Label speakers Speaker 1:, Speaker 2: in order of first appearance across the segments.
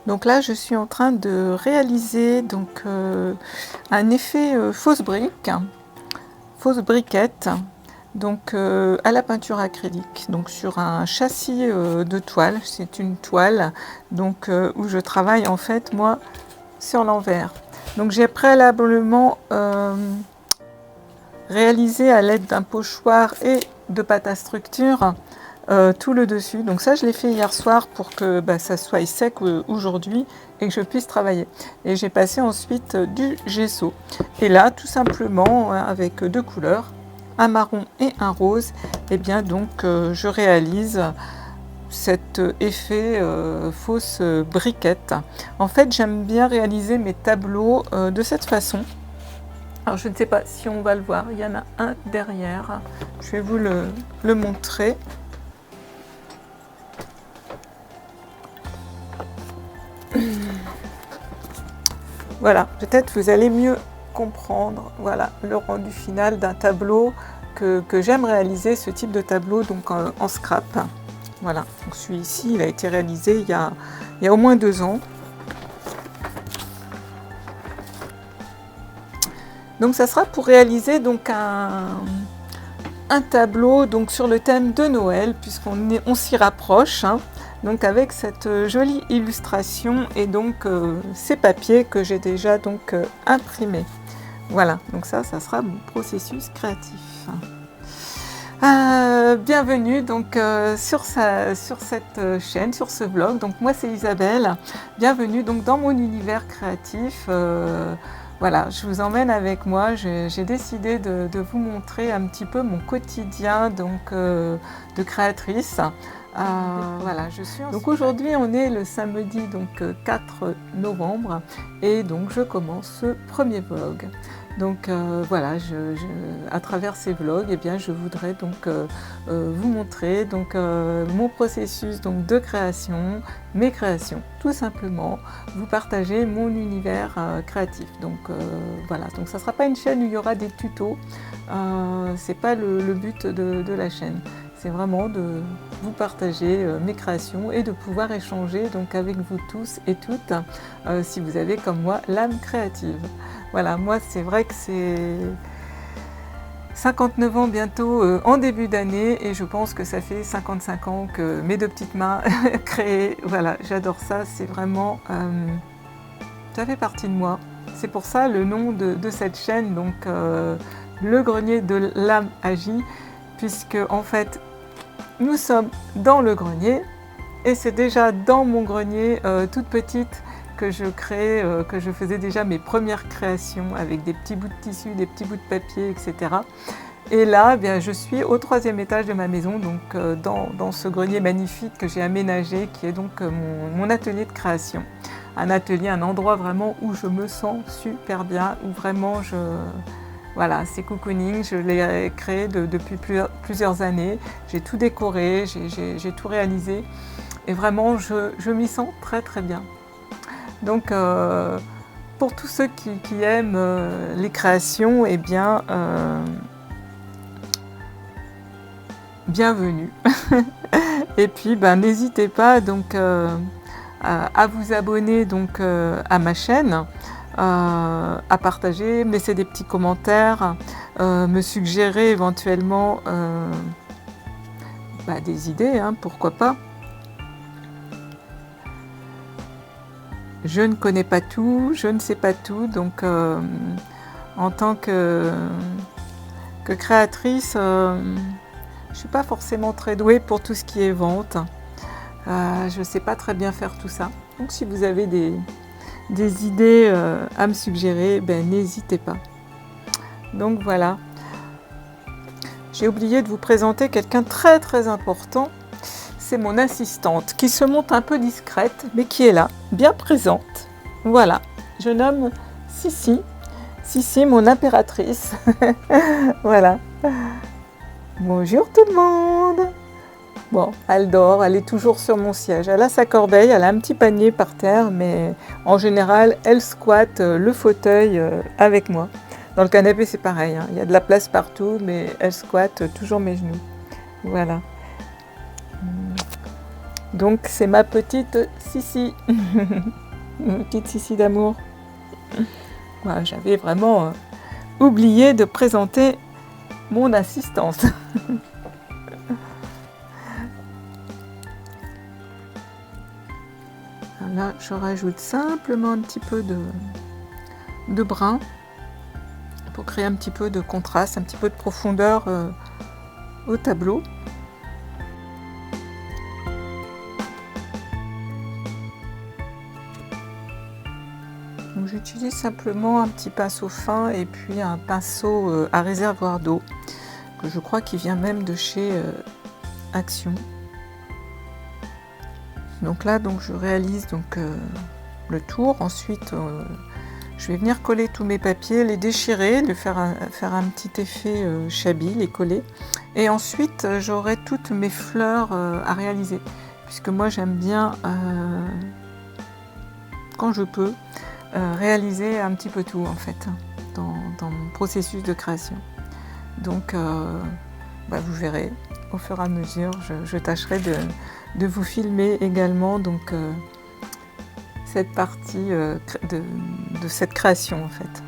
Speaker 1: Donc là, je suis en train de réaliser donc, un effet fausse brique, fausse briquette, donc à la peinture acrylique, donc sur un châssis de toile. C'est une toile donc, où je travaille en fait moi sur l'envers. Donc j'ai préalablement réalisé à l'aide d'un pochoir et de pâte à structure tout le dessus. Donc ça, je l'ai fait hier soir pour que ça soit sec aujourd'hui et que je puisse travailler. Et j'ai passé ensuite du gesso. Et là, tout simplement, avec deux couleurs, un marron et un rose, et bien donc je réalise cet effet fausse briquette. En fait, j'aime bien réaliser mes tableaux de cette façon. Alors je ne sais pas si on va le voir, il y en a un derrière. Je vais vous le montrer. Voilà, peut-être vous allez mieux comprendre voilà, le rendu final d'un tableau que j'aime réaliser, ce type de tableau donc en scrap. Voilà, donc celui-ci il a été réalisé il y a au moins 2 ans. Donc ça sera pour réaliser donc un tableau donc sur le thème de Noël, puisqu'on s'y rapproche. Hein. Donc avec cette jolie illustration et donc ces papiers que j'ai déjà donc imprimés. Voilà, donc ça sera mon processus créatif. Bienvenue donc sur cette chaîne, sur ce vlog. Donc moi c'est Isabelle. Bienvenue donc dans mon univers créatif. Voilà, je vous emmène avec moi. J'ai décidé de vous montrer un petit peu mon quotidien donc de créatrice. Voilà, donc aujourd'hui on est le samedi donc 4 novembre et donc je commence ce premier vlog. Donc voilà, à travers ces vlogs, eh bien, je voudrais donc vous montrer donc, mon processus donc, de création, mes créations, tout simplement, vous partager mon univers créatif. Donc voilà, donc ça ne sera pas une chaîne où il y aura des tutos, c'est pas le but de la chaîne. C'est vraiment de vous partager mes créations et de pouvoir échanger donc, avec vous tous et toutes, si vous avez comme moi l'âme créative. Voilà, moi c'est vrai que c'est 59 ans bientôt en début d'année et je pense que ça fait 55 ans que mes 2 petites mains créées. Voilà, j'adore ça, c'est vraiment... ça fait partie de moi. C'est pour ça le nom de cette chaîne, donc le grenier de l'âme agit, puisque en fait nous sommes dans le grenier et c'est déjà dans mon grenier toute petite que je crée, que je faisais déjà mes premières créations avec des petits bouts de tissu, des petits bouts de papier, etc. Et là, eh bien, je suis au 3e étage de ma maison, donc dans ce grenier magnifique que j'ai aménagé, qui est donc mon atelier de création. Un atelier, un endroit vraiment où je me sens super bien, où vraiment voilà, c'est cocooning, je l'ai créé depuis plusieurs années, j'ai tout décoré, j'ai tout réalisé et vraiment je m'y sens très très bien. Donc pour tous ceux qui aiment les créations, eh bien bienvenue. Et puis n'hésitez pas donc à vous abonner donc à ma chaîne. À partager, me laisser des petits commentaires, me suggérer éventuellement des idées, hein, pourquoi pas. Je ne connais pas tout, je ne sais pas tout, donc en tant que créatrice, je ne suis pas forcément très douée pour tout ce qui est vente. Je ne sais pas très bien faire tout ça. Donc si vous avez des idées à me suggérer, n'hésitez pas. Donc voilà. j'ai oublié de vous présenter quelqu'un très très important. C'est mon assistante qui se montre un peu discrète, mais qui est là, bien présente. Voilà, je nomme Sissi. Sissi, mon impératrice. Voilà. Bonjour tout le monde. Bon, elle dort, elle est toujours sur mon siège. Elle a sa corbeille, elle a un petit panier par terre, mais en général, elle squatte le fauteuil avec moi. Dans le canapé, c'est pareil, hein. Il y a de la place partout, mais elle squatte toujours mes genoux. Voilà. Donc, c'est ma petite Sissi. Ma petite Sissi d'amour. Voilà, j'avais vraiment oublié de présenter mon assistante. Là, je rajoute simplement un petit peu de brun pour créer un petit peu de contraste, un petit peu de profondeur au tableau. J'utilise simplement un petit pinceau fin et puis un pinceau à réservoir d'eau, que je crois qu'il vient même de chez Action. Donc là, je réalise le tour. Ensuite, je vais venir coller tous mes papiers, les déchirer, faire un petit effet shabby, les coller. Et ensuite, j'aurai toutes mes fleurs à réaliser, puisque moi j'aime bien, quand je peux, réaliser un petit peu tout en fait dans mon processus de création. Donc vous verrez au fur et à mesure, je tâcherai de vous filmer également cette partie de cette création en fait.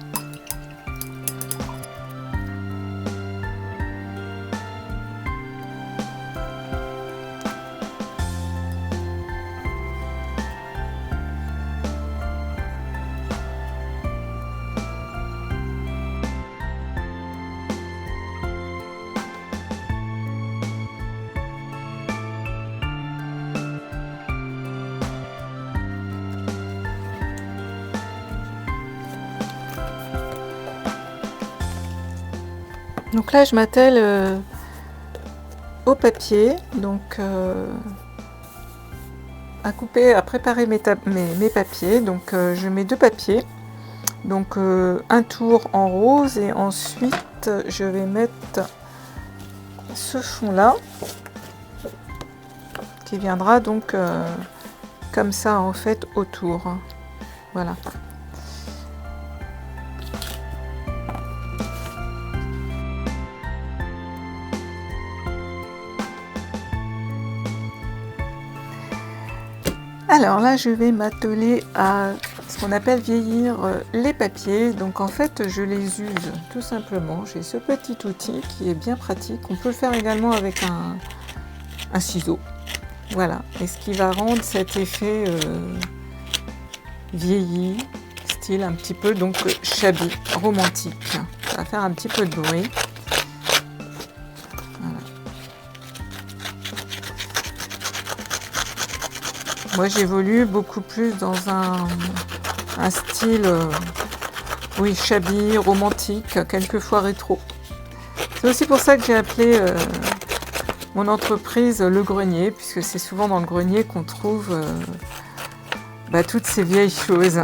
Speaker 1: Donc là, je m'attelle au papier, à couper, à préparer mes papiers. Donc je mets 2 papiers, un tour en rose et ensuite je vais mettre ce fond là qui viendra comme ça en fait autour. Voilà. Alors là, je vais m'atteler à ce qu'on appelle vieillir les papiers. Donc en fait, je les use tout simplement. J'ai ce petit outil qui est bien pratique. On peut le faire également avec un ciseau. Voilà. Et ce qui va rendre cet effet vieilli, style un petit peu shabby, romantique. Ça va faire un petit peu de bruit. Moi, j'évolue beaucoup plus dans un style, shabby, romantique, quelquefois rétro. C'est aussi pour ça que j'ai appelé mon entreprise Le Grenier, puisque c'est souvent dans le grenier qu'on trouve toutes ces vieilles choses.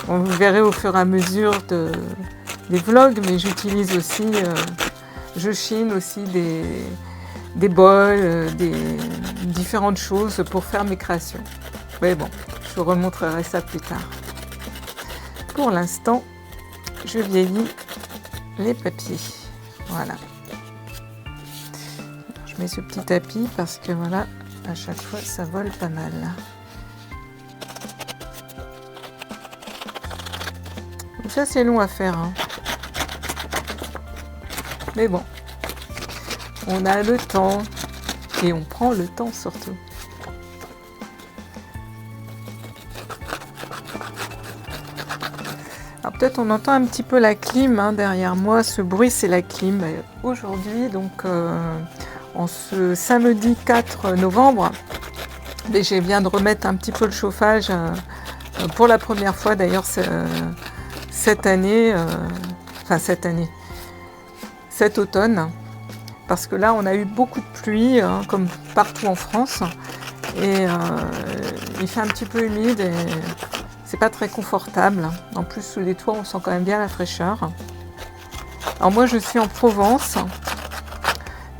Speaker 1: Vous verrez au fur et à mesure des vlogs, mais j'utilise aussi, je chine aussi des bols, des différentes choses pour faire mes créations. Mais bon, je vous remontrerai ça plus tard. Pour l'instant, je vieillis les papiers. Voilà. Je mets ce petit tapis parce que voilà, à chaque fois, ça vole pas mal. Donc ça, c'est long à faire, hein. Mais bon. On a le temps et on prend le temps surtout. Alors peut-être on entend un petit peu la clim derrière moi. Ce bruit, c'est la clim. Aujourd'hui, en ce samedi 4 novembre, je viens de remettre un petit peu le chauffage pour la première fois d'ailleurs cet automne. parce que là on a eu beaucoup de pluie, hein, comme partout en France, et il fait un petit peu humide et c'est pas très confortable. En plus sous les toits on sent quand même bien la fraîcheur. Alors moi je suis en Provence,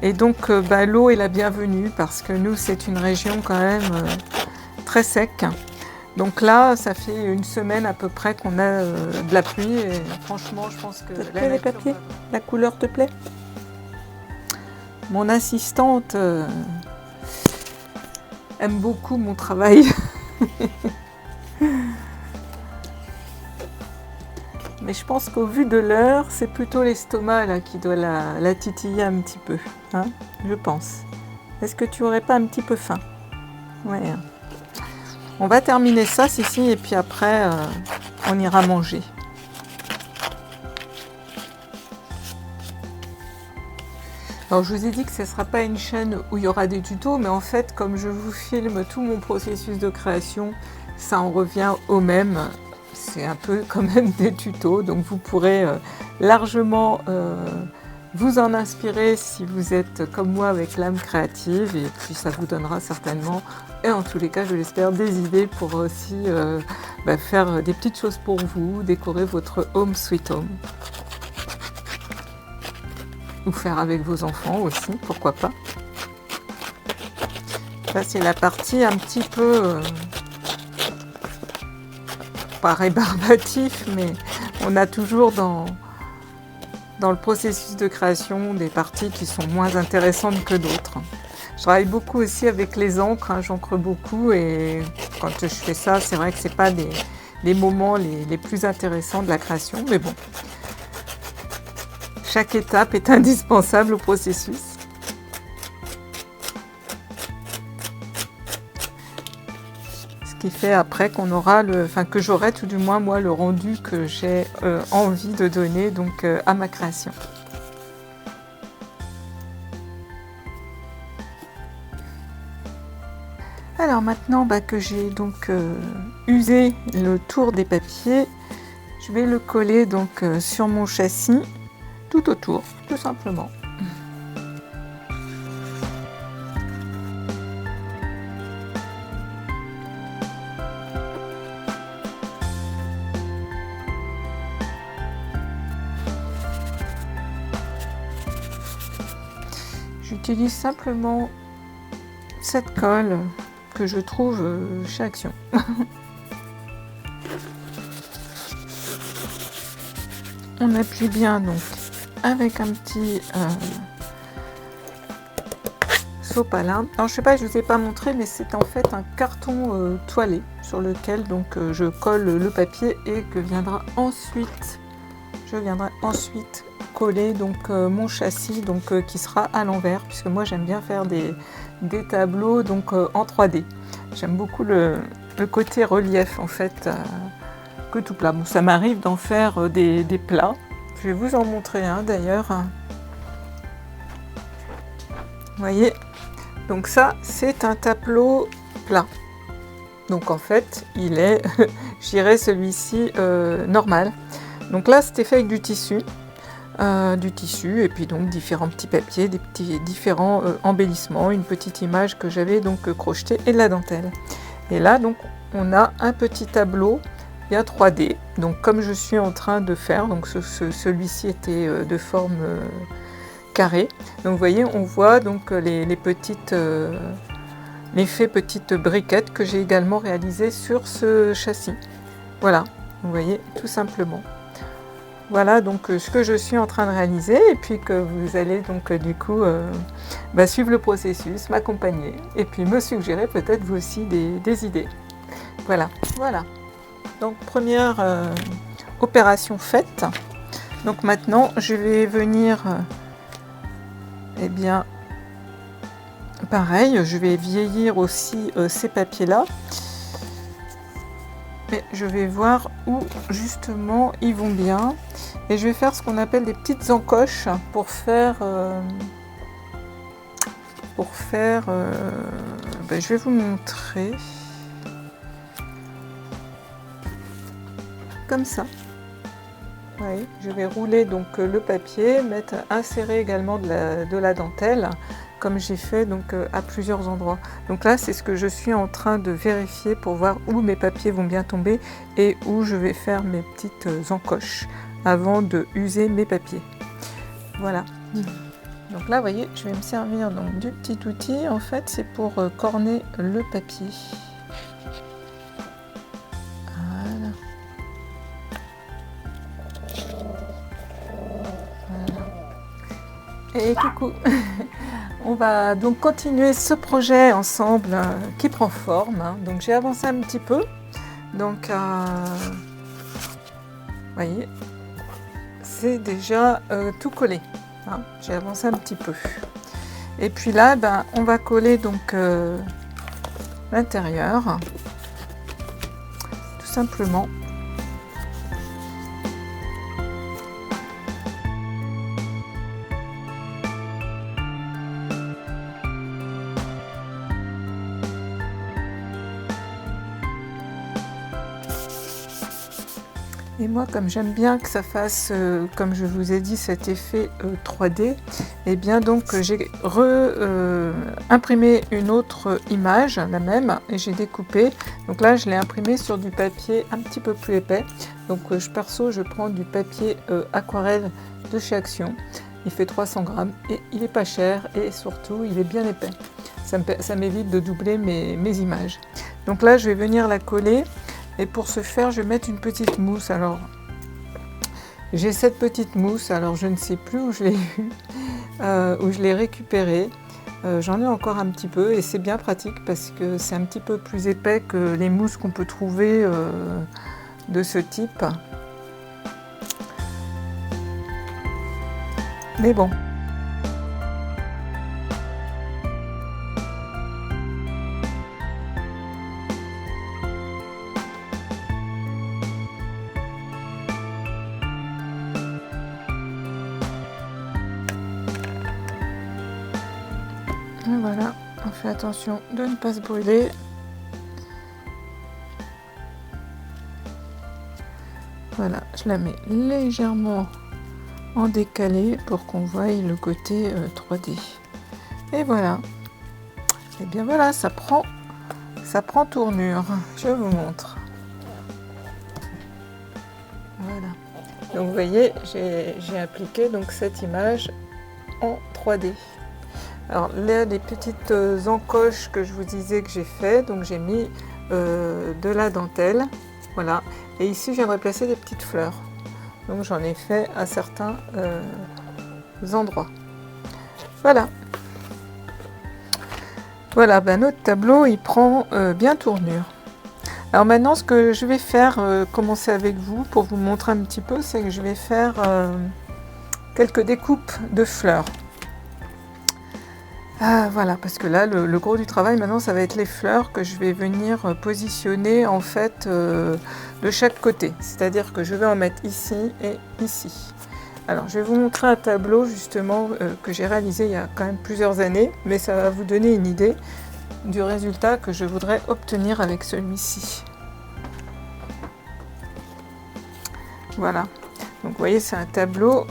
Speaker 1: et donc l'eau est la bienvenue parce que nous c'est une région quand même très sec. Donc là, ça fait une semaine à peu près qu'on a de la pluie et franchement, je pense que...
Speaker 2: Ça te plaît les papiers? La couleur te plaît?
Speaker 1: Mon assistante aime beaucoup mon travail. Mais je pense qu'au vu de l'heure, c'est plutôt l'estomac là qui doit la titiller un petit peu, hein, je pense. Est-ce que tu aurais pas un petit peu faim? Ouais. On va terminer ça, Sissi, et puis après, on ira manger. Alors, je vous ai dit que ce ne sera pas une chaîne où il y aura des tutos, mais en fait, comme je vous filme tout mon processus de création, ça en revient au même. C'est un peu quand même des tutos, donc vous pourrez largement vous en inspirer si vous êtes comme moi avec l'âme créative, et puis ça vous donnera certainement, et en tous les cas je l'espère, des idées pour aussi faire des petites choses pour vous, décorer votre home sweet home. Ou faire avec vos enfants aussi, pourquoi pas. Là c'est la partie un petit peu, pas rébarbatif, mais on a toujours dans le processus de création des parties qui sont moins intéressantes que d'autres. Je travaille beaucoup aussi avec les encres, hein, j'encre beaucoup, et quand je fais ça, c'est vrai que c'est pas les moments les plus intéressants de la création, mais bon, chaque étape est indispensable au processus. Ce qui fait après qu'on aura que j'aurai tout du moins moi le rendu que j'ai envie de donner donc à ma création. Alors maintenant que j'ai donc usé le tour des papiers, je vais le coller donc sur mon châssis tout autour, tout simplement. J'utilise simplement cette colle que je trouve chez Action. On appuie bien donc avec un petit sopalin. Alors je sais pas, je vous ai pas montré, mais c'est en fait un carton toilé sur lequel donc je colle le papier et que je viendrai ensuite coller donc mon châssis donc qui sera à l'envers, puisque moi j'aime bien faire des tableaux donc en 3D. J'aime beaucoup le côté relief en fait que tout plat. Bon, ça m'arrive d'en faire des plats. Je vais vous en montrer un d'ailleurs. Vous voyez, donc ça c'est un tableau plat. Donc en fait il est, je dirais celui-ci normal. Donc là c'était fait avec du tissu et puis donc différents petits papiers, différents embellissements, une petite image que j'avais donc crochetée et de la dentelle. Et là donc on a un petit tableau bien 3D, donc comme je suis en train de faire, donc celui-ci était de forme carrée. Donc vous voyez, on voit donc les petites l'effet petites briquettes que j'ai également réalisé sur ce châssis. Voilà, vous voyez, tout simplement. Voilà donc ce que je suis en train de réaliser, et puis que vous allez donc du coup suivre le processus, m'accompagner et puis me suggérer peut-être vous aussi des idées. Voilà. Donc première opération faite. Donc maintenant je vais venir pareil, je vais vieillir aussi ces papiers là. Et je vais voir où justement ils vont bien, et je vais faire ce qu'on appelle des petites encoches pour faire je vais vous montrer comme ça. Oui, je vais rouler donc le papier, insérer également de la dentelle, comme j'ai fait donc à plusieurs endroits. Donc là, c'est ce que je suis en train de vérifier pour voir où mes papiers vont bien tomber et où je vais faire mes petites encoches avant de user mes papiers. Voilà. Donc là, vous voyez, je vais me servir donc du petit outil. En fait, c'est pour corner le papier. Voilà. Et coucou. On va donc continuer ce projet ensemble qui prend forme. Donc j'ai avancé un petit peu. Donc, vous voyez, c'est déjà tout collé. Hein, j'ai avancé un petit peu. Et puis là, on va coller donc l'intérieur, tout simplement. Et moi, comme j'aime bien que ça fasse, comme je vous ai dit, cet effet 3D, et bien donc j'ai imprimé une autre image, la même, et j'ai découpé. Donc là, je l'ai imprimé sur du papier un petit peu plus épais. Donc perso, je prends du papier aquarelle de chez Action. Il fait 300 grammes et il est pas cher et surtout, il est bien épais. Ça m'évite de doubler mes images. Donc là, je vais venir la coller. Et pour ce faire, je vais mettre une petite mousse. Alors, j'ai cette petite mousse, alors je ne sais plus où je l'ai eue, où je l'ai récupérée. J'en ai encore un petit peu et c'est bien pratique parce que c'est un petit peu plus épais que les mousses qu'on peut trouver de ce type. Mais bon. Voilà, on fait attention de ne pas se brûler. Voilà, je la mets légèrement en décalé pour qu'on voie le côté 3D. Et voilà. Et bien voilà, ça prend tournure. Je vous montre. Voilà. Donc vous voyez, j'ai appliqué donc cette image en 3D. Alors là, les petites encoches que je vous disais que j'ai fait, donc j'ai mis de la dentelle, voilà. Et ici, j'aimerais placer des petites fleurs. Donc j'en ai fait à certains endroits. Voilà. Voilà, notre tableau, il prend bien tournure. Alors maintenant, ce que je vais faire, commencer avec vous, pour vous montrer un petit peu, c'est que je vais faire quelques découpes de fleurs. Voilà, parce que là, le gros du travail, maintenant, ça va être les fleurs que je vais venir positionner, en fait, de chaque côté. C'est-à-dire que je vais en mettre ici et ici. Alors, je vais vous montrer un tableau, justement, que j'ai réalisé il y a quand même plusieurs années, mais ça va vous donner une idée du résultat que je voudrais obtenir avec celui-ci. Voilà. Donc, vous voyez, c'est un tableau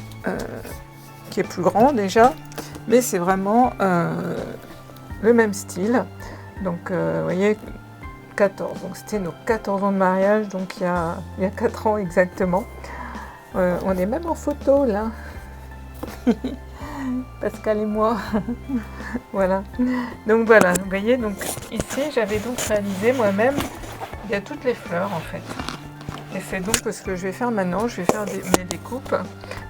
Speaker 1: qui est plus grand, déjà, mais c'est vraiment le même style. Donc, vous voyez, 14. Donc, c'était nos 14 ans de mariage, donc il y a 4 ans exactement. On est même en photo, là. Pascal et moi. Voilà. Donc, voilà. Vous voyez, donc, ici, j'avais donc réalisé moi-même, il y a toutes les fleurs, en fait. Et c'est donc ce que je vais faire maintenant. Je vais faire mes découpes.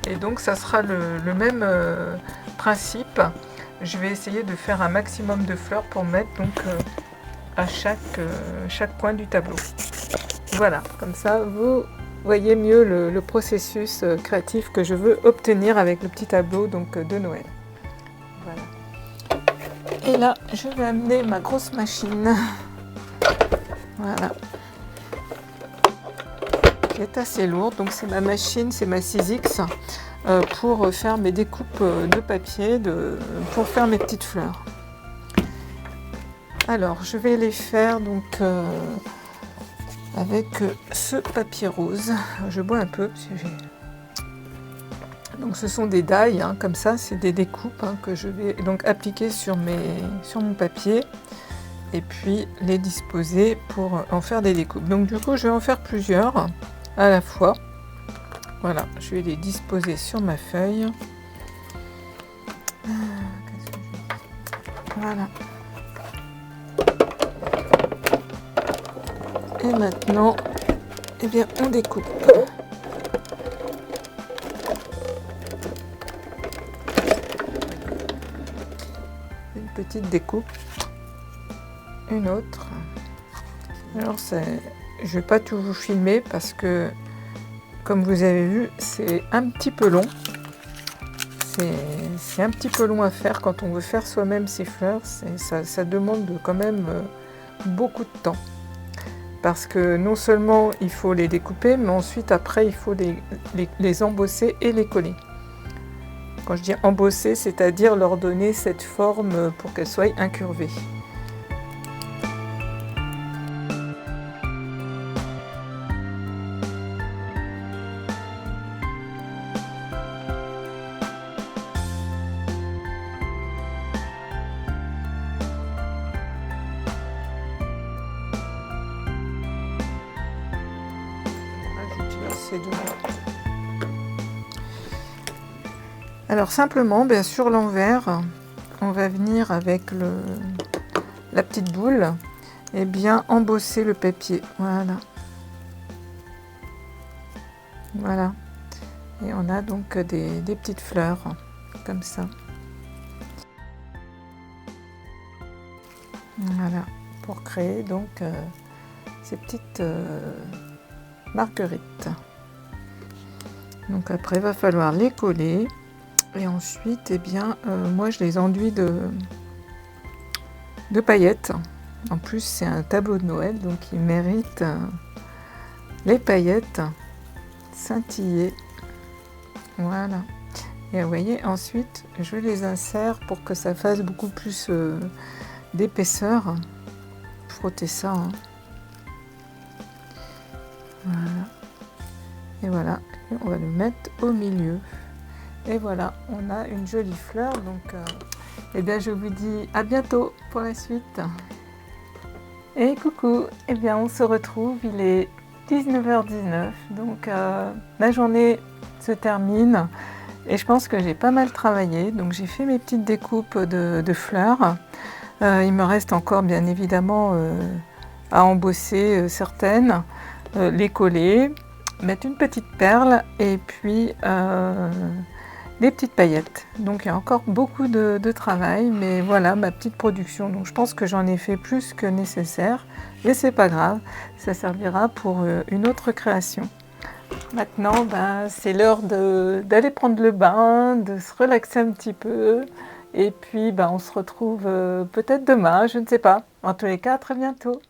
Speaker 1: Et donc, ça sera le même principe. Je vais essayer de faire un maximum de fleurs pour mettre donc à chaque coin du tableau. Voilà, comme ça vous voyez mieux le processus créatif que je veux obtenir avec le petit tableau donc de Noël. Voilà. Et là, je vais amener ma grosse machine. Voilà. Qui est assez lourde, donc c'est ma machine, c'est ma 6X. Pour faire mes découpes de papier, pour faire mes petites fleurs. Alors, je vais les faire donc avec ce papier rose. Je bois un peu parce que Donc ce sont des die, hein, comme ça, c'est des découpes hein, que je vais donc appliquer sur mon papier et puis les disposer pour en faire des découpes. Donc du coup, je vais en faire plusieurs à la fois. Voilà, je vais les disposer sur ma feuille. Voilà. Et maintenant, eh bien, on découpe. Une petite découpe. Une autre. Alors, je ne vais pas tout vous filmer parce que, comme vous avez vu, c'est un petit peu long. C'est un petit peu long à faire quand on veut faire soi-même ses fleurs. Ça demande quand même beaucoup de temps. Parce que non seulement il faut les découper, mais ensuite après il faut les embosser et les coller. Quand je dis embosser, c'est-à-dire leur donner cette forme pour qu'elles soient incurvées. Alors simplement, bien sur l'envers, on va venir avec la petite boule et bien embosser le papier. Voilà. Voilà. Et on a donc des petites fleurs comme ça. Voilà. Pour créer donc ces petites marguerites. Donc après, il va falloir les coller. Et ensuite, eh bien, moi, je les enduis de paillettes. En plus, c'est un tableau de Noël, donc il mérite les paillettes scintillées. Voilà. Et vous voyez, ensuite, je les insère pour que ça fasse beaucoup plus d'épaisseur. Frotter ça. Hein. Voilà. Et voilà. Et on va le mettre au milieu. Et voilà, on a une jolie fleur. Donc, eh bien, je vous dis à bientôt pour la suite. Et coucou, eh bien, on se retrouve. Il est 19h19. Donc, la journée se termine. Et je pense que j'ai pas mal travaillé. Donc, j'ai fait mes petites découpes de fleurs. Il me reste encore, bien évidemment, à embosser certaines, les coller, mettre une petite perle et puis des petites paillettes. Donc il y a encore beaucoup de travail, mais voilà ma petite production. Donc je pense que j'en ai fait plus que nécessaire, mais c'est pas grave, ça servira pour une autre création. Maintenant, c'est l'heure d'aller prendre le bain, de se relaxer un petit peu, et puis on se retrouve peut-être demain, je ne sais pas. En tous les cas, à très bientôt.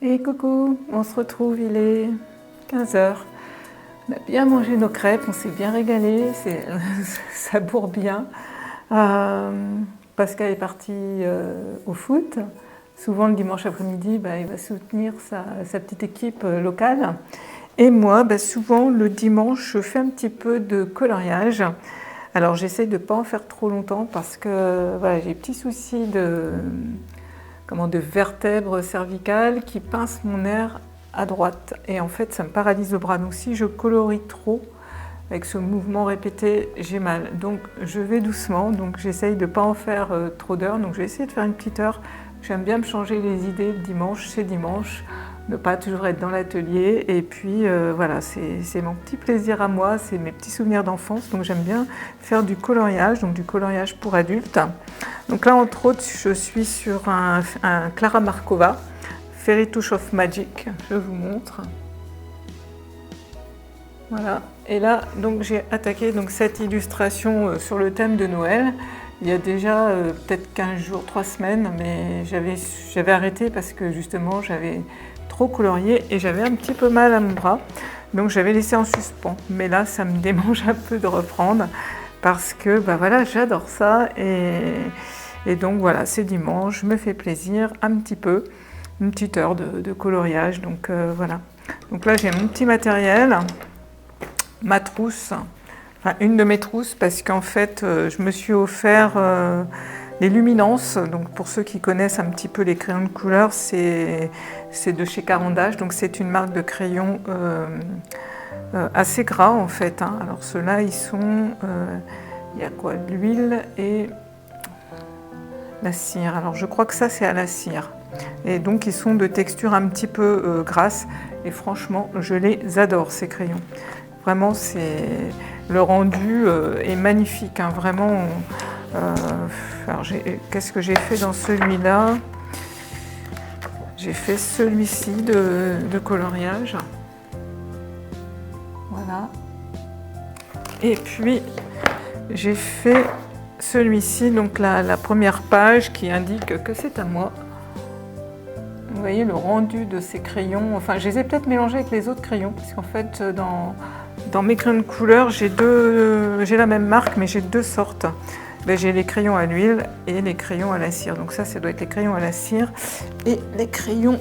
Speaker 1: Et coucou, on se retrouve, il est 15 heures. On a bien mangé nos crêpes, on s'est bien régalé, ça bourre bien. Pascal est parti au foot. Souvent le dimanche après-midi, il va soutenir sa petite équipe locale. Et moi, souvent le dimanche, je fais un petit peu de coloriage. Alors j'essaye de ne pas en faire trop longtemps parce que j'ai des petits soucis de vertèbres cervicales qui pincent mon nerf à droite. Et en fait, ça me paralyse le bras. Donc si je colorie trop, avec ce mouvement répété, j'ai mal. Donc je vais doucement, donc j'essaye de ne pas en faire trop d'heures. Donc je vais essayer de faire une petite heure. J'aime bien me changer les idées le dimanche, c'est dimanche, ne pas toujours être dans l'atelier. Et puis voilà, c'est mon petit plaisir à moi, c'est mes petits souvenirs d'enfance. Donc j'aime bien faire du coloriage, donc du coloriage pour adultes. Donc là, entre autres, je suis sur un Clara Markova, Fairy Touch of Magic, je vous montre. Voilà, et là, donc j'ai attaqué cette illustration sur le thème de Noël. Il y a déjà peut-être 15 jours, 3 semaines, mais j'avais arrêté parce que justement j'avais trop colorié et j'avais un petit peu mal à mon bras. Donc j'avais laissé en suspens. Mais là, ça me démange un peu de reprendre parce que voilà, j'adore ça. Et donc voilà, c'est dimanche, je me fais plaisir un petit peu, une petite heure de coloriage. Donc voilà. Donc là, j'ai mon petit matériel, ma trousse. Enfin, une de mes trousses parce qu'en fait, je me suis offert les luminances. Donc, pour ceux qui connaissent un petit peu les crayons de couleur, c'est de chez Caran d'Ache. Donc, c'est une marque de crayons assez gras en fait. Alors, ceux-là, ils sont... il y a quoi? De l'huile et la cire. Alors, je crois que ça, c'est à la cire. Et donc, ils sont de texture un petit peu grasse. Et franchement, je les adore, ces crayons. Vraiment, le rendu est magnifique, vraiment. Alors, qu'est-ce que j'ai fait dans celui-là? J'ai fait celui-ci de coloriage. Voilà. Et puis, j'ai fait celui-ci, donc la première page qui indique que c'est à moi. Vous voyez le rendu de ces crayons. Enfin, je les ai peut-être mélangés avec les autres crayons, parce qu'en fait, dans mes crayons de couleur, j'ai la même marque, mais j'ai deux sortes. J'ai les crayons à l'huile et les crayons à la cire. Donc ça doit être les crayons à la cire. Et les crayons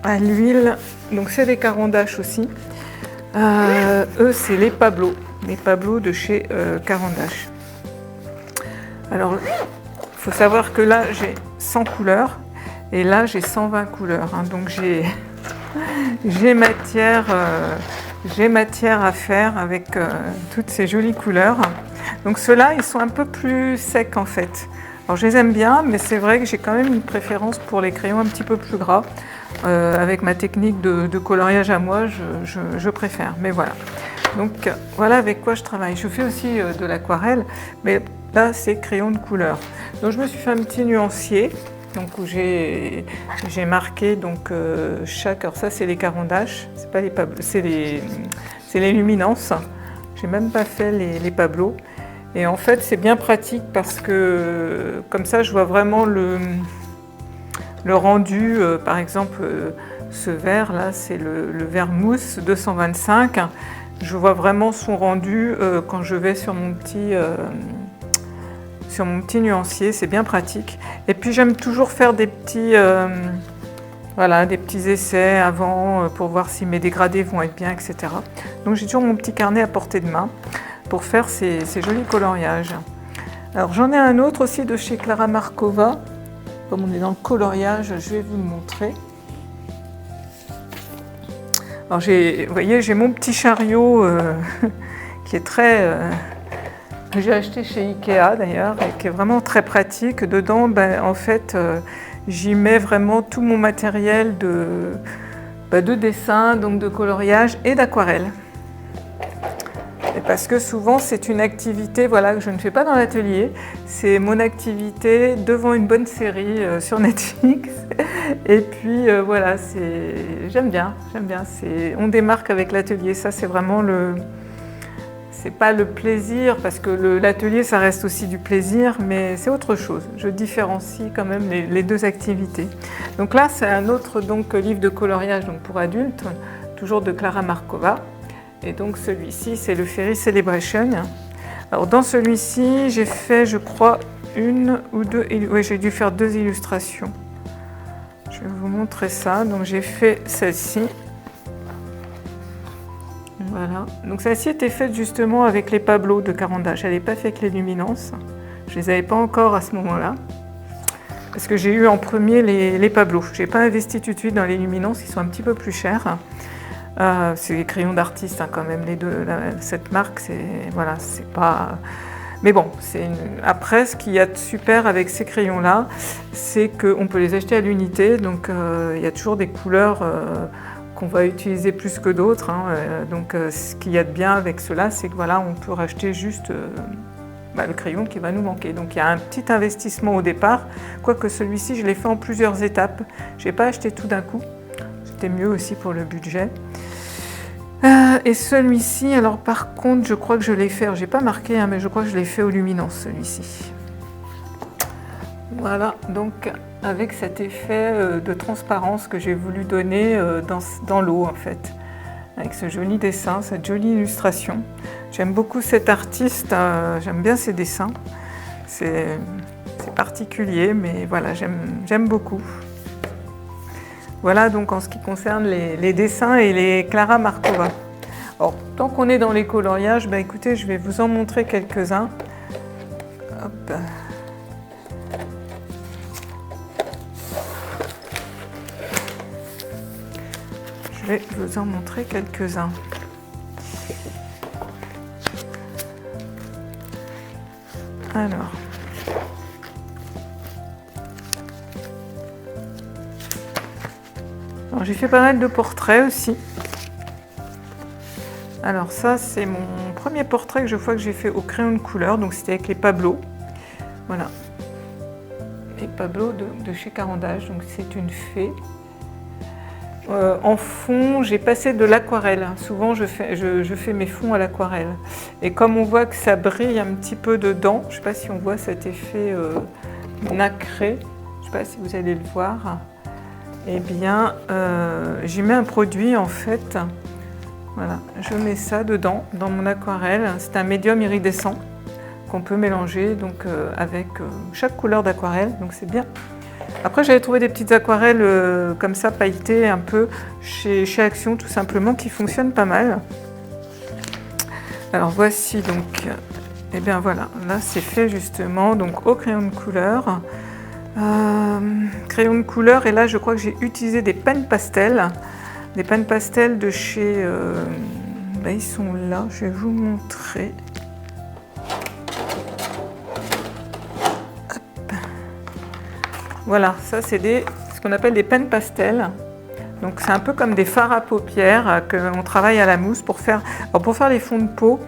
Speaker 1: à l'huile, donc c'est des Caran d'Ache aussi. Eux, c'est les Pablo de chez Caran d'Ache. Alors, il faut savoir que là, j'ai 100 couleurs et là, j'ai 120 couleurs. Donc j'ai matière à faire avec toutes ces jolies couleurs. Donc ceux-là, ils sont un peu plus secs en fait. Alors je les aime bien, mais c'est vrai que j'ai quand même une préférence pour les crayons un petit peu plus gras. Avec ma technique de coloriage à moi, je préfère. Mais voilà. Donc voilà avec quoi je travaille. Je fais aussi de l'aquarelle, mais là c'est crayon de couleur. Donc je me suis fait un petit nuancier. Donc où j'ai marqué chaque. Alors ça c'est les Caran d'Ache, c'est pas les Pablo, c'est les luminances. J'ai même pas fait les Pablo. Et en fait c'est bien pratique parce que comme ça je vois vraiment le rendu. Par exemple ce vert là c'est le vert mousse 225. Je vois vraiment son rendu quand je vais sur mon petit nuancier, c'est bien pratique. Et puis j'aime toujours faire des petits essais avant pour voir si mes dégradés vont être bien, etc. Donc j'ai toujours mon petit carnet à portée de main pour faire ces jolis coloriages. Alors j'en ai un autre aussi de chez Clara Markova. Comme on est dans le coloriage, je vais vous le montrer. Alors vous voyez, j'ai mon petit chariot qui est très... que j'ai acheté chez Ikea d'ailleurs, et qui est vraiment très pratique. Dedans, en fait, j'y mets vraiment tout mon matériel de dessin, donc de coloriage et d'aquarelle. Parce que souvent, c'est une activité que je ne fais pas dans l'atelier. C'est mon activité devant une bonne série sur Netflix. Et puis voilà, j'aime bien. On démarque avec l'atelier. Ça, c'est vraiment c'est pas le plaisir, parce que l'atelier, ça reste aussi du plaisir, mais c'est autre chose. Je différencie quand même les deux activités. Donc là, c'est un autre donc, livre de coloriage donc, pour adultes, toujours de Klara Markova. Et donc celui-ci, c'est le Fairy Celebration. Alors dans celui-ci, j'ai fait, je crois, une ou deux, oui, j'ai dû faire 2 illustrations. Je vais vous montrer ça. Donc j'ai fait celle-ci. Voilà. Donc celle-ci était faite justement avec les Pablo de Caran d'Ache. Elle n'est pas faite avec les luminances. Je ne les avais pas encore à ce moment-là. Parce que j'ai eu en premier les Pablo. Je n'ai pas investi tout de suite dans les luminances, qui sont un petit peu plus chers. C'est les crayons d'artiste hein, quand même, les deux. Cette marque, voilà, c'est pas... Mais bon, après, ce qu'il y a de super avec ces crayons-là, c'est qu'on peut les acheter à l'unité. Donc il y a toujours des couleurs qu'on va utiliser plus que d'autres. Hein. Donc ce qu'il y a de bien avec cela, c'est que voilà, on peut racheter juste le crayon qui va nous manquer. Donc il y a un petit investissement au départ, quoique celui-ci, je l'ai fait en plusieurs étapes. Je n'ai pas acheté tout d'un coup. C'était mieux aussi pour le budget. Et celui-ci, alors par contre, je crois que je l'ai fait, je n'ai pas marqué, hein, mais je crois que je l'ai fait aux luminances, celui-ci. Voilà, donc avec cet effet de transparence que j'ai voulu donner dans l'eau, en fait. Avec ce joli dessin, cette jolie illustration. J'aime beaucoup cet artiste, j'aime bien ses dessins. C'est particulier, mais voilà, j'aime beaucoup. Voilà donc en ce qui concerne les dessins et les Klara Markova. Alors, tant qu'on est dans les coloriages, écoutez, je vais vous en montrer quelques-uns. Hop. Je vais vous en montrer quelques-uns. Alors j'ai fait pas mal de portraits aussi. Alors ça, c'est mon premier portrait que je vois que j'ai fait au crayon de couleur, donc c'était avec les Pablo. Voilà. Les Pablo de chez Caran d'Ache, donc c'est une fée. En fond, j'ai passé de l'aquarelle. Souvent, je fais mes fonds à l'aquarelle. Et comme on voit que ça brille un petit peu dedans, je ne sais pas si on voit cet effet nacré, je ne sais pas si vous allez le voir, eh bien, j'y mets un produit en fait. Voilà, je mets ça dedans, dans mon aquarelle. C'est un médium iridescent qu'on peut mélanger donc, avec chaque couleur d'aquarelle, donc c'est bien. Après, j'avais trouvé des petites aquarelles comme ça, pailletées un peu, chez Action, tout simplement, qui fonctionnent pas mal. Alors voici donc, et bien voilà, là c'est fait justement donc au crayon de couleur. Crayon de couleur, et là je crois que j'ai utilisé des pennes pastels. Des pennes pastels de chez... ils sont là, je vais vous montrer. Voilà, ça c'est ce qu'on appelle des pennes pastels. Donc c'est un peu comme des fards à paupières qu'on travaille à la mousse pour faire les fonds de peau.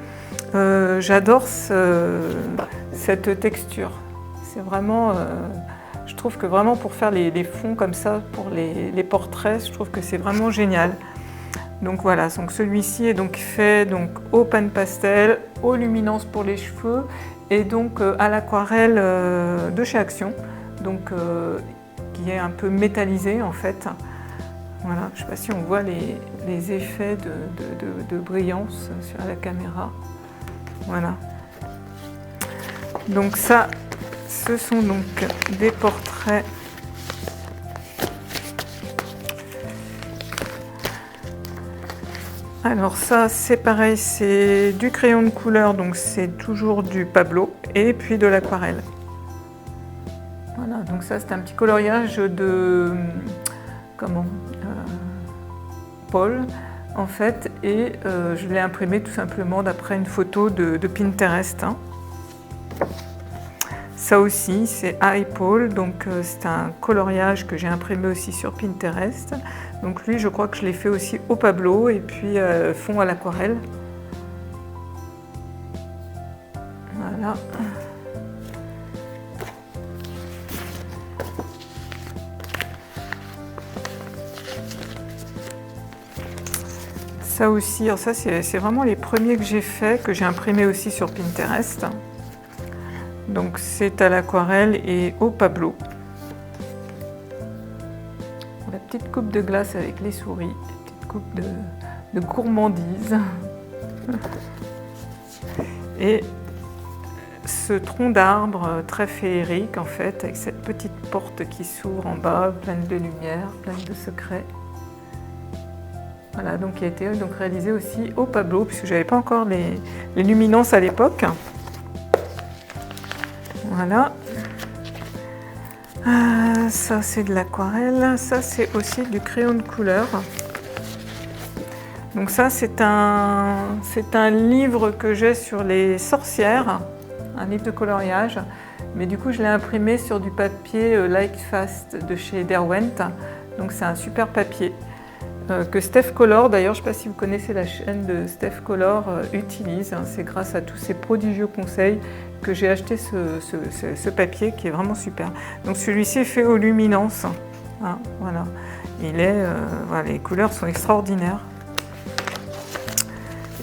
Speaker 1: J'adore cette texture. C'est vraiment, je trouve que vraiment pour faire les fonds comme ça, pour les portraits, je trouve que c'est vraiment génial. Donc voilà, donc celui-ci est donc fait donc aux pennes pastel, aux luminances pour les cheveux et donc à l'aquarelle de chez Action. Donc, qui est un peu métallisé en fait. Voilà, je ne sais pas si on voit les effets de brillance sur la caméra. Voilà. Donc ça, ce sont donc des portraits. Alors ça, c'est pareil, c'est du crayon de couleur, donc c'est toujours du Pablo et puis de l'aquarelle. Voilà, donc ça c'est un petit coloriage de Paul en fait, et je l'ai imprimé tout simplement d'après une photo de Pinterest. Hein. Ça aussi c'est Paul, donc c'est un coloriage que j'ai imprimé aussi sur Pinterest. Donc lui je crois que je l'ai fait aussi au Pablo et puis fond à l'aquarelle. Voilà. Ça aussi, alors ça c'est vraiment les premiers que j'ai faits, que j'ai imprimés aussi sur Pinterest. Donc c'est à l'aquarelle et au Pablo. La petite coupe de glace avec les souris, la petite coupe de gourmandise. Et ce tronc d'arbre très féerique en fait, avec cette petite porte qui s'ouvre en bas, pleine de lumière, pleine de secrets. Voilà, donc qui a été donc réalisé aussi au Pablo, puisque je n'avais pas encore les luminances à l'époque. Voilà. Ça c'est de l'aquarelle, ça c'est aussi du crayon de couleur. Donc ça c'est un livre que j'ai sur les sorcières, un livre de coloriage, mais du coup je l'ai imprimé sur du papier Lightfast de chez Derwent. Donc c'est un super papier que Steph Color, d'ailleurs je ne sais pas si vous connaissez la chaîne de Steph Color, utilise. C'est grâce à tous ces prodigieux conseils que j'ai acheté ce papier qui est vraiment super. Donc celui-ci est fait aux luminances. Hein, voilà. Voilà, les couleurs sont extraordinaires.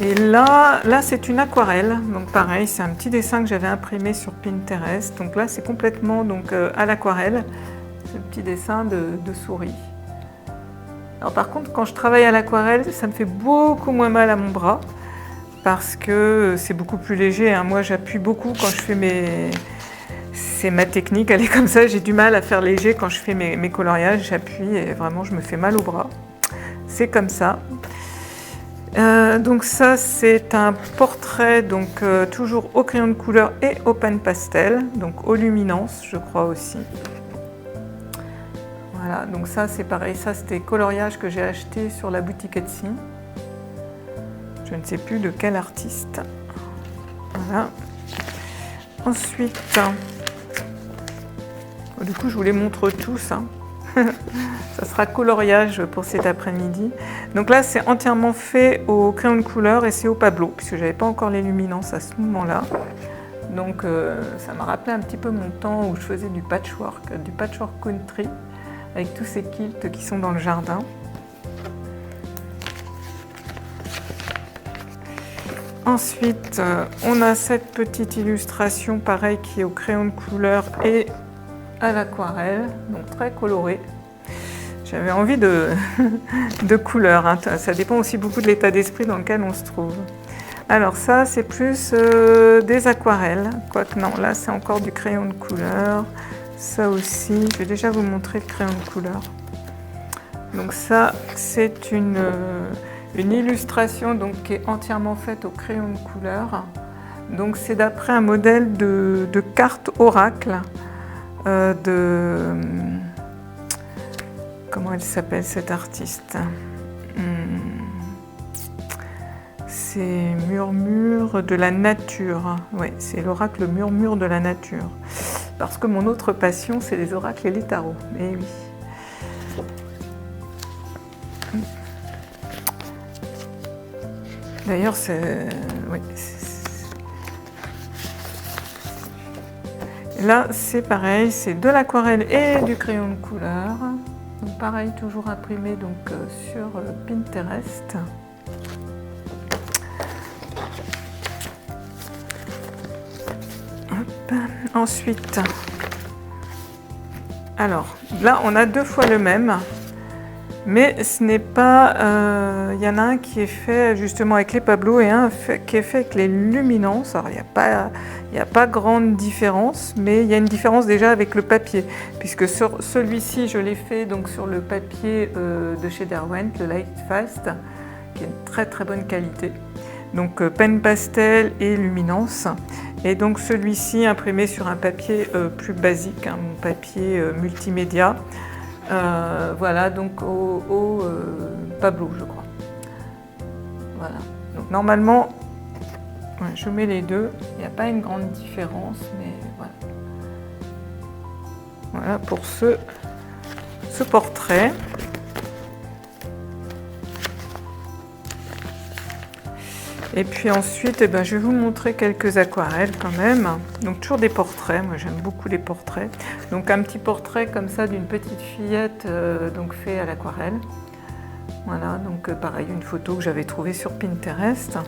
Speaker 1: Et là c'est une aquarelle, donc pareil, c'est un petit dessin que j'avais imprimé sur Pinterest. Donc là c'est complètement donc, à l'aquarelle, ce petit dessin de souris. Alors par contre, quand je travaille à l'aquarelle, ça me fait beaucoup moins mal à mon bras parce que c'est beaucoup plus léger. Hein. Moi, j'appuie beaucoup quand je fais c'est ma technique, elle est comme ça. J'ai du mal à faire léger quand je fais mes coloriages. J'appuie et vraiment, je me fais mal au bras. C'est comme ça. Donc ça, c'est un portrait, donc toujours au crayon de couleur et au pen pastel, donc aux luminances, je crois aussi. Voilà, donc ça c'est pareil, ça c'était coloriage que j'ai acheté sur la boutique Etsy. Je ne sais plus de quel artiste. Voilà. Ensuite, du coup je vous les montre tous. Hein. Ça sera coloriage pour cet après-midi. Donc là c'est entièrement fait au crayon de couleur et c'est au Pablo, puisque je n'avais pas encore les luminances à ce moment-là. Donc ça m'a rappelé un petit peu mon temps où je faisais du patchwork country, avec tous ces quilts qui sont dans le jardin. Ensuite, on a cette petite illustration, pareil, qui est au crayon de couleur et à l'aquarelle, donc très colorée. J'avais envie de couleurs, hein. Ça dépend aussi beaucoup de l'état d'esprit dans lequel on se trouve. Alors ça, c'est plus des aquarelles, quoique non, là c'est encore du crayon de couleur. Ça aussi, je vais déjà vous montrer le crayon de couleur. Donc ça, c'est une illustration donc, qui est entièrement faite au crayon de couleur. Donc c'est d'après un modèle de carte oracle comment elle s'appelle cette artiste? C'est Murmure de la nature. Oui, c'est l'oracle Murmure de la nature. Parce que mon autre passion, c'est les oracles et les tarots. Eh oui. D'ailleurs, oui, là, c'est pareil, c'est de l'aquarelle et du crayon de couleur. Donc, pareil, toujours imprimé donc, sur Pinterest. Hop. Ensuite, alors là, on a deux fois le même. Mais ce n'est pas... y en a un qui est fait justement avec les Pablo et un qui est fait avec les luminances. Alors, il n'y a pas grande différence, mais il y a une différence déjà avec le papier. Puisque sur celui-ci, je l'ai fait donc, sur le papier de chez Derwent, le Lightfast, qui est une très très bonne qualité. Donc pen pastel et luminance. Et donc celui-ci imprimé sur un papier plus basique, hein, mon papier multimédia. Voilà, donc au Pablo, je crois. Voilà. Donc normalement, ouais, je mets les deux. Il n'y a pas une grande différence, mais voilà. Voilà pour ce portrait. Et puis ensuite, eh ben, je vais vous montrer quelques aquarelles quand même. Donc toujours des portraits, moi j'aime beaucoup les portraits. Donc un petit portrait comme ça d'une petite fillette donc fait à l'aquarelle. Voilà, donc pareil, une photo que j'avais trouvée sur Pinterest.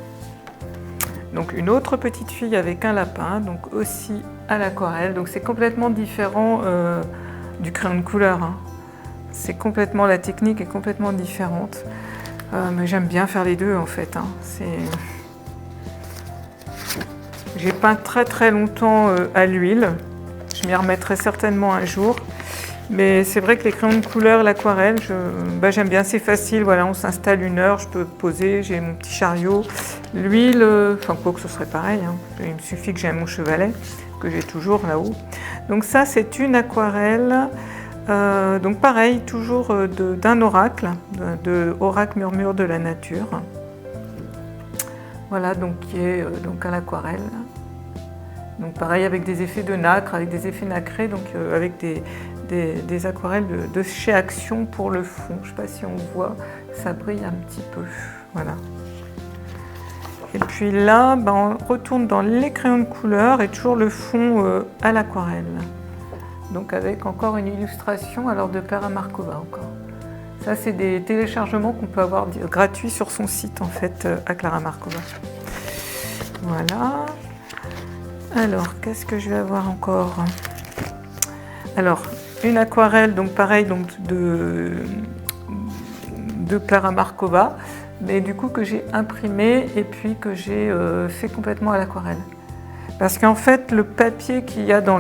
Speaker 1: Donc une autre petite fille avec un lapin, donc aussi à l'aquarelle. Donc c'est complètement différent du crayon de couleur, hein. C'est complètement, la technique est complètement différente. Mais j'aime bien faire les deux en fait, hein. J'ai peint très longtemps à l'huile. Je m'y remettrai certainement un jour. Mais c'est vrai que les crayons de couleur, l'aquarelle, j'aime bien, c'est facile. Voilà, on s'installe 1 heure, je peux poser, j'ai mon petit chariot. L'huile, enfin quoi que ce serait pareil, hein. Il me suffit que j'ai mon chevalet, que j'ai toujours là-haut. Donc ça, c'est une aquarelle. Donc pareil, toujours d'un oracle, de Oracle Murmure de la Nature. Voilà, donc qui est donc à l'aquarelle. Donc pareil avec des effets de nacre, avec des effets nacrés, donc avec des aquarelles de chez Action pour le fond. Je ne sais pas si on voit, ça brille un petit peu. Voilà. Et puis là, on retourne dans les crayons de couleur et toujours le fond à l'aquarelle. Donc avec encore une illustration alors de Clara Markova encore. Ça, c'est des téléchargements qu'on peut avoir gratuits sur son site en fait, à Clara Markova. Voilà. Alors, qu'est-ce que je vais avoir encore? Alors, une aquarelle, donc pareil, donc de Clara Markova, mais du coup que j'ai imprimé et puis que j'ai fait complètement à l'aquarelle. Parce qu'en fait, le papier qu'il y a dans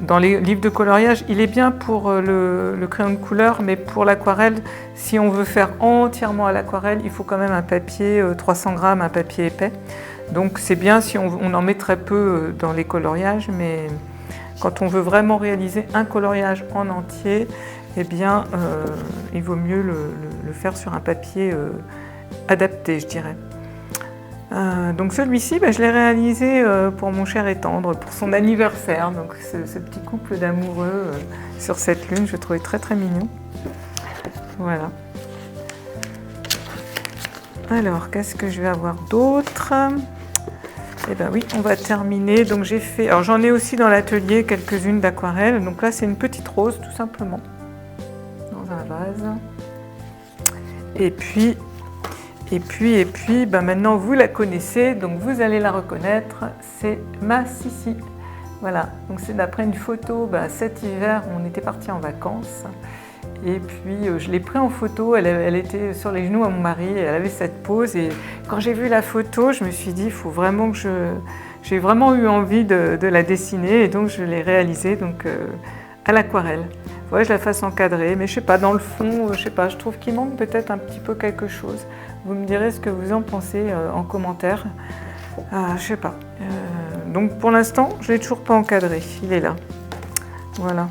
Speaker 1: dans les livres de coloriage, il est bien pour le crayon de couleur, mais pour l'aquarelle, si on veut faire entièrement à l'aquarelle, il faut quand même un papier 300 grammes, un papier épais. Donc c'est bien si on en met très peu dans les coloriages, mais quand on veut vraiment réaliser un coloriage en entier, eh bien, il vaut mieux le faire sur un papier adapté, je dirais. Donc celui-ci, je l'ai réalisé pour mon cher et tendre, pour son anniversaire. Donc ce petit couple d'amoureux sur cette lune, je le trouvais très mignon. Voilà. Alors, qu'est-ce que je vais avoir d'autre? Eh bien oui, on va terminer. Donc j'ai fait, alors j'en ai aussi dans l'atelier quelques-unes d'aquarelle. Donc là, c'est une petite rose, tout simplement, dans un vase. Et puis, maintenant vous la connaissez, donc vous allez la reconnaître, c'est ma Sissi. Voilà, donc c'est d'après une photo, cet hiver, on était partis en vacances. Et puis je l'ai pris en photo, elle était sur les genoux à mon mari, elle avait cette pose. Et quand j'ai vu la photo, je me suis dit, il faut vraiment que j'ai vraiment eu envie de la dessiner. Et donc je l'ai réalisée donc, à l'aquarelle. Il faudrait que je la fasse encadrer, mais je sais pas, dans le fond, je sais pas, je trouve qu'il manque peut-être un petit peu quelque chose. Vous me direz ce que vous en pensez en commentaire. Je sais pas. Donc pour l'instant, je l'ai toujours pas encadré, il est là. Voilà.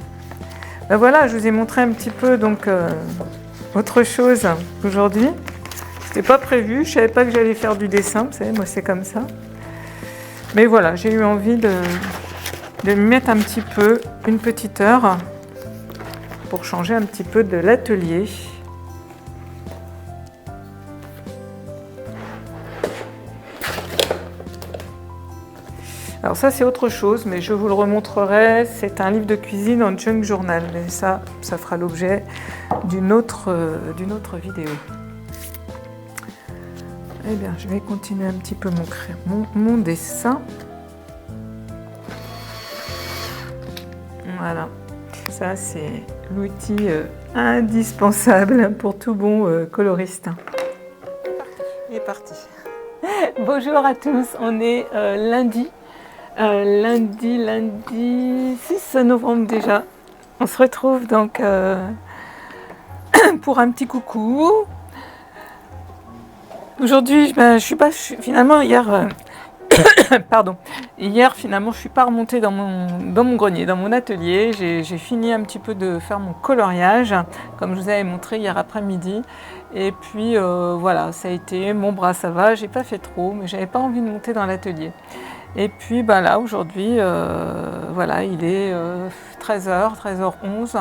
Speaker 1: Voilà, je vous ai montré un petit peu donc autre chose aujourd'hui. C'était pas prévu, je savais pas que j'allais faire du dessin, vous savez, moi c'est comme ça. Mais voilà, j'ai eu envie de m'y mettre un petit peu, une petite heure, pour changer un petit peu de l'atelier. Alors ça c'est autre chose, mais je vous le remontrerai, c'est un livre de cuisine en junk journal, et ça fera l'objet d'une autre vidéo. Eh bien, je vais continuer un petit peu mon dessin. Voilà, ça c'est l'outil indispensable pour tout bon coloriste. Il est parti. Bonjour à tous, on est lundi 6 novembre déjà. On se retrouve donc pour un petit coucou. Aujourd'hui, finalement hier, pardon, hier finalement je suis pas remontée dans mon grenier, dans mon atelier. J'ai fini un petit peu de faire mon coloriage, comme je vous avais montré hier après-midi. Et puis voilà, ça a été, mon bras ça va, j'ai pas fait trop, mais j'avais pas envie de monter dans l'atelier. Et puis là aujourd'hui, voilà, il est 13h, 13h11,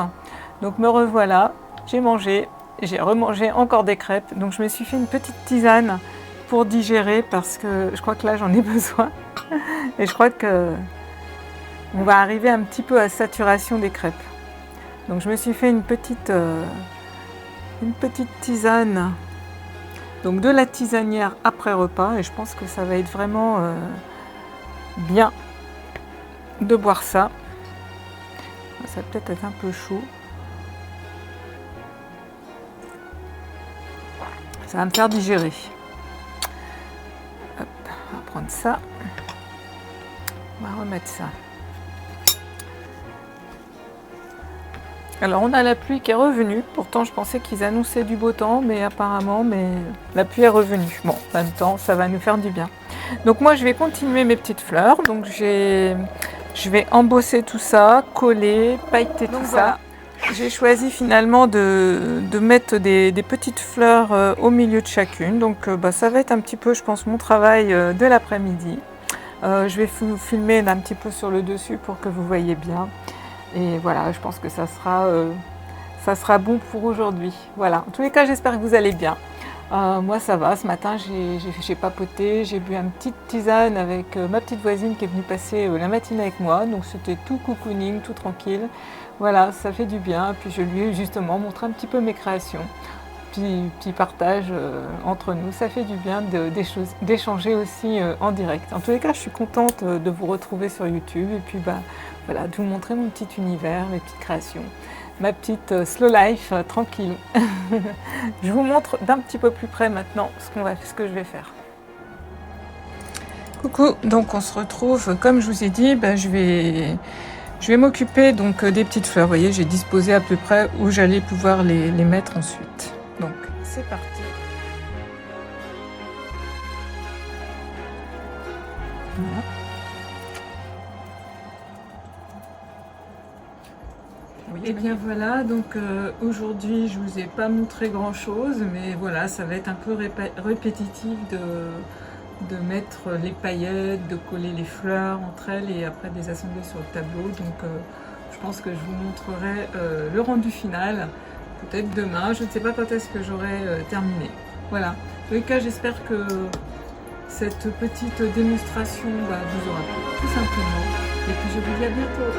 Speaker 1: donc me revoilà, j'ai mangé, j'ai remangé encore des crêpes, donc je me suis fait une petite tisane pour digérer parce que je crois que là j'en ai besoin et je crois que on va arriver un petit peu à saturation des crêpes. Donc je me suis fait une petite une petite tisane. Donc de la tisanière après repas et je pense que ça va être vraiment bien de boire ça. Ça va peut-être être un peu chaud. Ça va me faire digérer. Hop, on va prendre ça. On va remettre ça. Alors on a la pluie qui est revenue, pourtant je pensais qu'ils annonçaient du beau temps, mais apparemment la pluie est revenue. Bon, en même temps, ça va nous faire du bien. Donc moi je vais continuer mes petites fleurs, donc je vais embosser tout ça, coller, pailleter tout ça. J'ai choisi finalement de mettre des petites fleurs au milieu de chacune, donc ça va être un petit peu, je pense, mon travail de l'après-midi. Je vais vous filmer un petit peu sur le dessus pour que vous voyez bien. Et voilà, je pense que ça sera bon pour aujourd'hui. Voilà, en tous les cas, j'espère que vous allez bien. Moi, ça va. Ce matin, j'ai papoté, j'ai bu une petite tisane avec ma petite voisine qui est venue passer la matinée avec moi. Donc, c'était tout cocooning, tout tranquille. Voilà, ça fait du bien. Puis, je lui ai justement montré un petit peu mes créations. Petit partage entre nous. Ça fait du bien d'échanger aussi en direct. En tous les cas, je suis contente de vous retrouver sur YouTube. Et puis, voilà, de vous montrer mon petit univers, mes petites créations, ma petite slow life tranquille. Je vous montre d'un petit peu plus près maintenant ce que je vais faire. Coucou, donc on se retrouve, comme je vous ai dit, je vais m'occuper donc des petites fleurs. Vous voyez, j'ai disposé à peu près où j'allais pouvoir les mettre ensuite. Donc c'est parti. Voilà. Et bien voilà, donc aujourd'hui je vous ai pas montré grand chose, mais voilà, ça va être un peu répétitif de mettre les paillettes, de coller les fleurs entre elles et après de les assembler sur le tableau. Donc je pense que je vous montrerai le rendu final, peut-être demain, je ne sais pas quand est-ce que j'aurai terminé. Voilà, en tous les cas j'espère que cette petite démonstration vous aura plu, tout simplement. Et puis je vous dis à bientôt.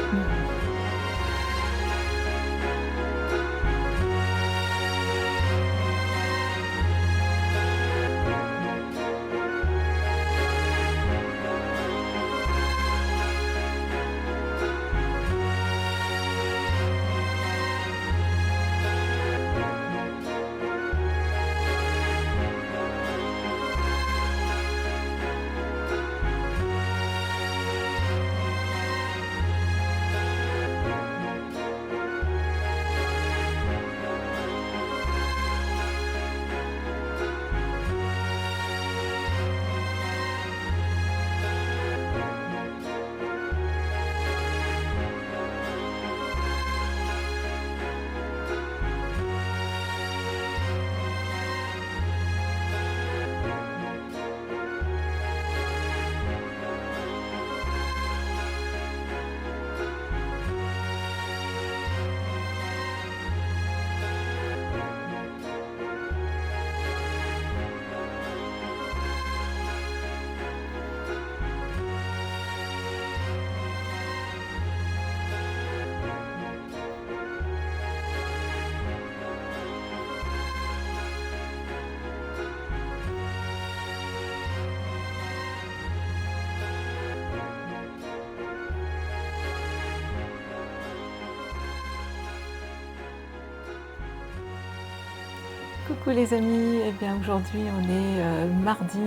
Speaker 1: Coucou les amis, et bien aujourd'hui on est mardi,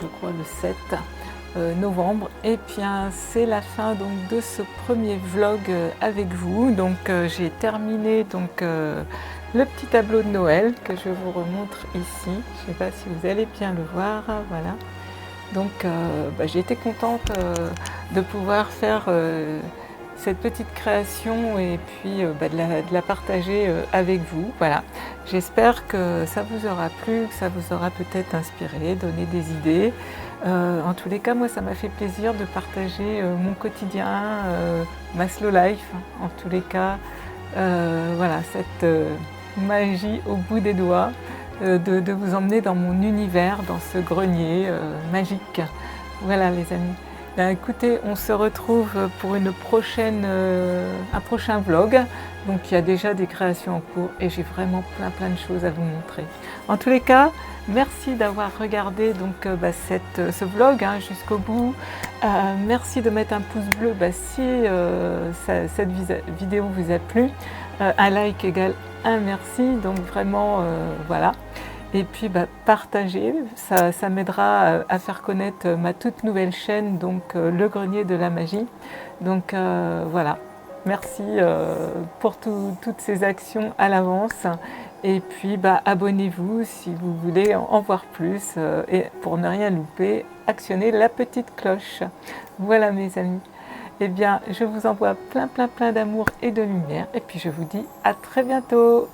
Speaker 1: je crois le 7 novembre, et bien c'est la fin donc de ce premier vlog avec vous. Donc j'ai terminé donc le petit tableau de Noël que je vous remontre ici. Je ne sais pas si vous allez bien le voir, voilà. Donc j'ai été contente de pouvoir faire cette petite création et puis de la partager avec vous. Voilà. J'espère que ça vous aura plu, que ça vous aura peut-être inspiré, donné des idées. En tous les cas, moi, ça m'a fait plaisir de partager mon quotidien, ma slow life. En tous les cas, voilà, cette magie au bout des doigts, de vous emmener dans mon univers, dans ce grenier magique. Voilà les amis. Ben, écoutez, on se retrouve pour un prochain vlog. Donc il y a déjà des créations en cours et j'ai vraiment plein de choses à vous montrer. En tous les cas, merci d'avoir regardé donc, ce vlog jusqu'au bout. Merci de mettre un pouce bleu si cette vidéo vous a plu. Un like égale un merci, donc vraiment voilà. Et puis partagez, ça m'aidera à faire connaître ma toute nouvelle chaîne, donc Le Grenier de la Magie. Donc voilà, merci pour toutes ces actions à l'avance. Et puis abonnez-vous si vous voulez en voir plus. Et pour ne rien louper, actionnez la petite cloche. Voilà mes amis. Eh bien, je vous envoie plein d'amour et de lumière. Et puis je vous dis à très bientôt.